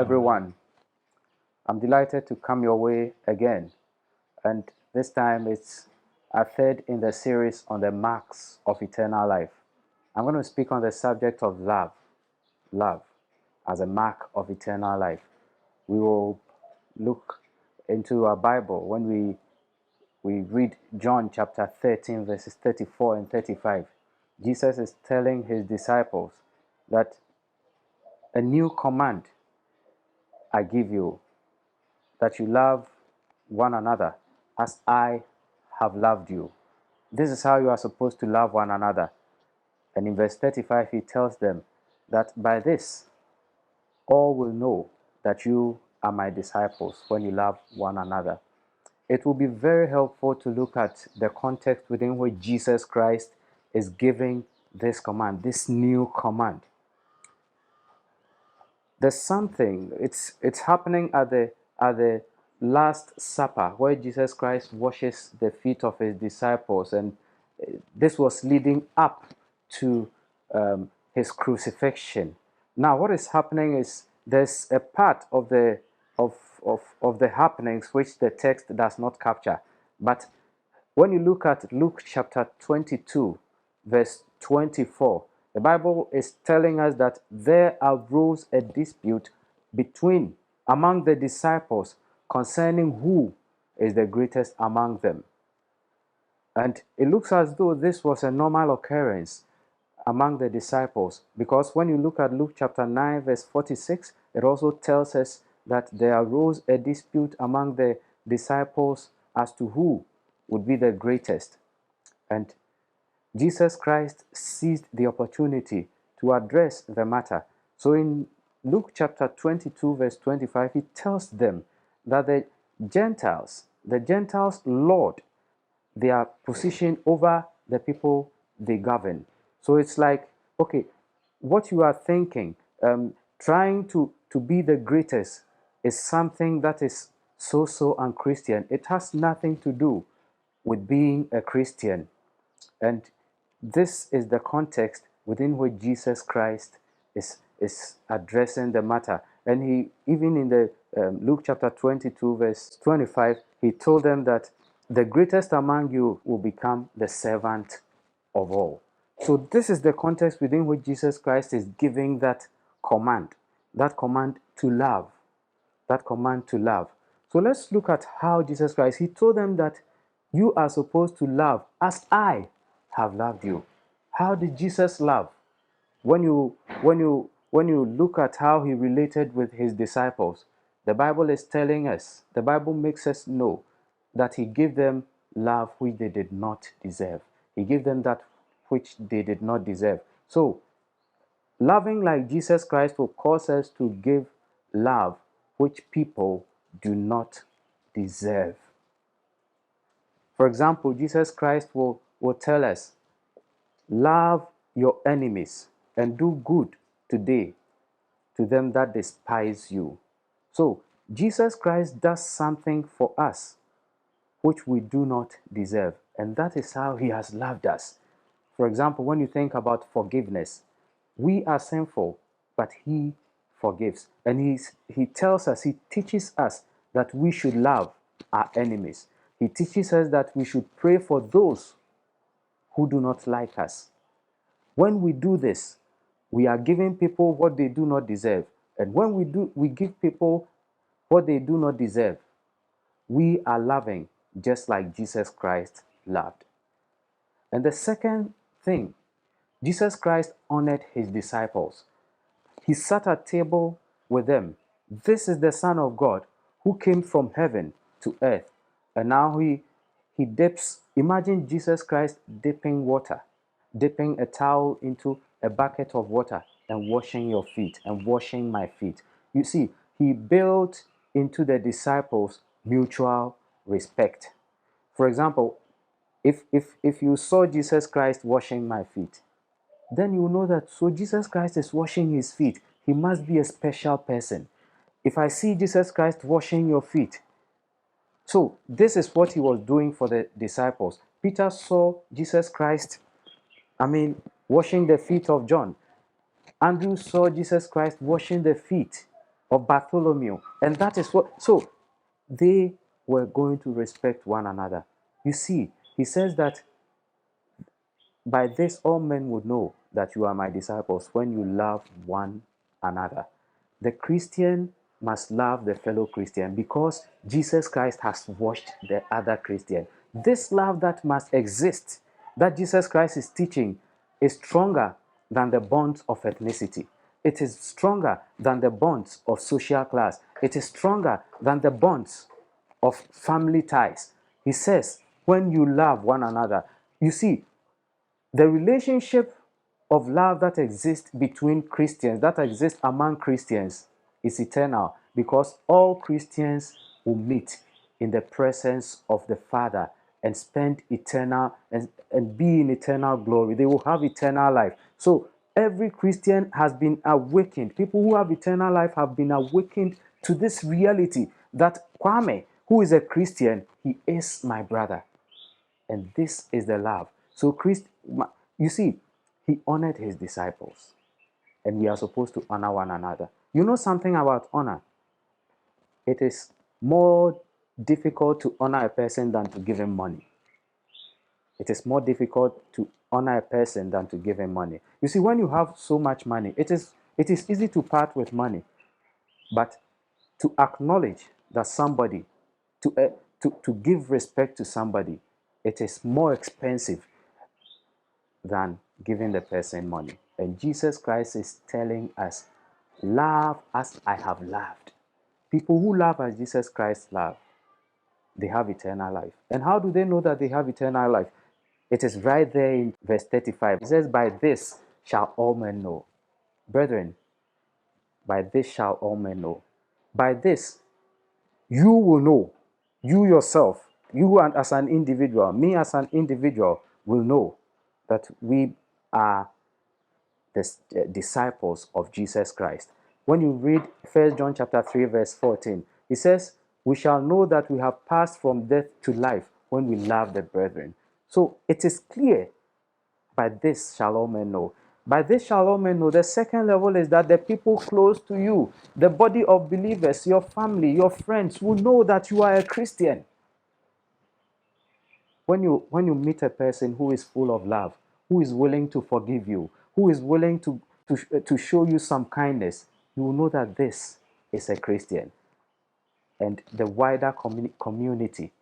everyone. I'm delighted to come your way again, and this time it's a third in the series on the marks of eternal life. I'm going to speak on the subject of love as a mark of eternal life. We will look into our Bible when we read John chapter 13, verses 34 and 35. Jesus is telling his disciples that a new command I give you, that you love one another as I have loved you. This is how you are supposed to love one another. And in verse 35, he tells them that by this, all will know that you are my disciples when you love one another. It will be very helpful to look at the context within which Jesus Christ is giving this command, this new command. There's something, it's happening at the Last Supper, where Jesus Christ washes the feet of his disciples, and this was leading up to his crucifixion. Now, what is happening is there's a part of the happenings which the text does not capture. But when you look at Luke chapter 22, verse 24, the Bible is telling us that there arose a dispute among the disciples concerning who is the greatest among them. And it looks as though this was a normal occurrence among the disciples, because when you look at Luke chapter 9, verse 46, it also tells us that there arose a dispute among the disciples as to who would be the greatest. And Jesus Christ seized the opportunity to address the matter. So in Luke chapter 22, verse 25, he tells them that the Gentiles lord their position over the people they govern. So it's like, okay, what you are thinking, trying to be the greatest is something that is so unchristian. It has nothing to do with being a Christian. And this is the context within which Jesus Christ is addressing the matter. And he, even in the Luke chapter 22, verse 25, he told them that the greatest among you will become the servant of all. So this is the context within which Jesus Christ is giving that command to love, that command to love. So let's look at how Jesus Christ, he told them that you are supposed to love as I have loved you. How did Jesus love? When you look at how he related with his disciples, the Bible is telling us, the Bible makes us know that he gave them love which they did not deserve. He gave them that which they did not deserve. So, loving like Jesus Christ will cause us to give love which people do not deserve. For example, Jesus Christ will tell us, love your enemies and do good today to them that despise you. So, Jesus Christ does something for us which we do not deserve, and that is how he has loved us. For example, when you think about forgiveness, we are sinful, but he forgives. And he tells us, he teaches us that we should love our enemies. He teaches us that we should pray for those who do not like us. When we do this, we are giving people what they do not deserve. And when we give people what they do not deserve, we are loving just like Jesus Christ loved. And the second thing, Jesus Christ honored his disciples. He sat at table with them. This is the Son of God who came from heaven to earth. And now he dips. Imagine Jesus Christ dipping a towel into a bucket of water and washing your feet and washing my feet. You see, he built into the disciples mutual respect. For example, if you saw Jesus Christ washing my feet, then you know that, so Jesus Christ is washing his feet. He must be a special person. If I see Jesus Christ washing your feet, so this is what he was doing for the disciples. Peter saw Jesus Christ, washing the feet of John. Andrew saw Jesus Christ washing the feet of Bartholomew. And that is what, so they were going to respect one another. You see, he says that by this all men would know that you are my disciples when you love one another. The Christian must love the fellow Christian because Jesus Christ has washed the other Christian. This love that must exist, that Jesus Christ is teaching, is stronger than the bonds of ethnicity. It is stronger than the bonds of social class. It is stronger than the bonds of family ties. He says, when you love one another, you see, the relationship of love that exists between Christians, that exists among Christians, is eternal because all Christians will meet in the presence of the Father and spend eternal and be in eternal glory. They will have eternal life. So every Christian has been awakened. People who have eternal life have been awakened to this reality that Kwame, who is a Christian, he is my brother. And this is the love. So Christ, you see, he honored his disciples. And we are supposed to honor one another. You know something about honor? It is more difficult to honor a person than to give him money. It is more difficult to honor a person than to give him money. You see, when you have so much money, it is easy to part with money. But to acknowledge that somebody, to give respect to somebody, it is more expensive than giving the person money. And Jesus Christ is telling us, love as I have loved. People who love as Jesus Christ loved, they have eternal life. And how do they know that they have eternal life? It is right there in verse 35. It says, by this shall all men know. Brethren, by this shall all men know. By this, you will know. You yourself, you and as an individual, me as an individual, will know that we are the disciples of Jesus Christ. When you read 1 John chapter 3 verse 14, it says, we shall know that we have passed from death to life when we love the brethren. So it is clear, by this shall all men know. By this shall all men know. The second level is that the people close to you, the body of believers, your family, your friends, will know that you are a Christian. When you meet a person who is full of love, who is willing to forgive you, who is willing to show you some kindness, you will know that this is a Christian. And the wider community,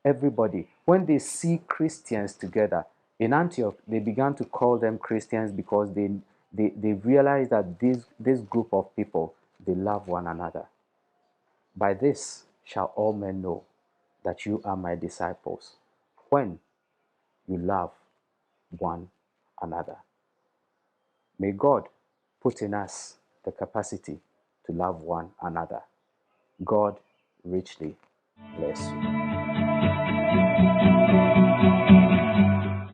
everybody, when they see Christians together, in Antioch, they began to call them Christians because they realized that this group of people, they love one another. By this shall all men know that you are my disciples, when you love one another. May God put in us the capacity to love one another. God richly bless you.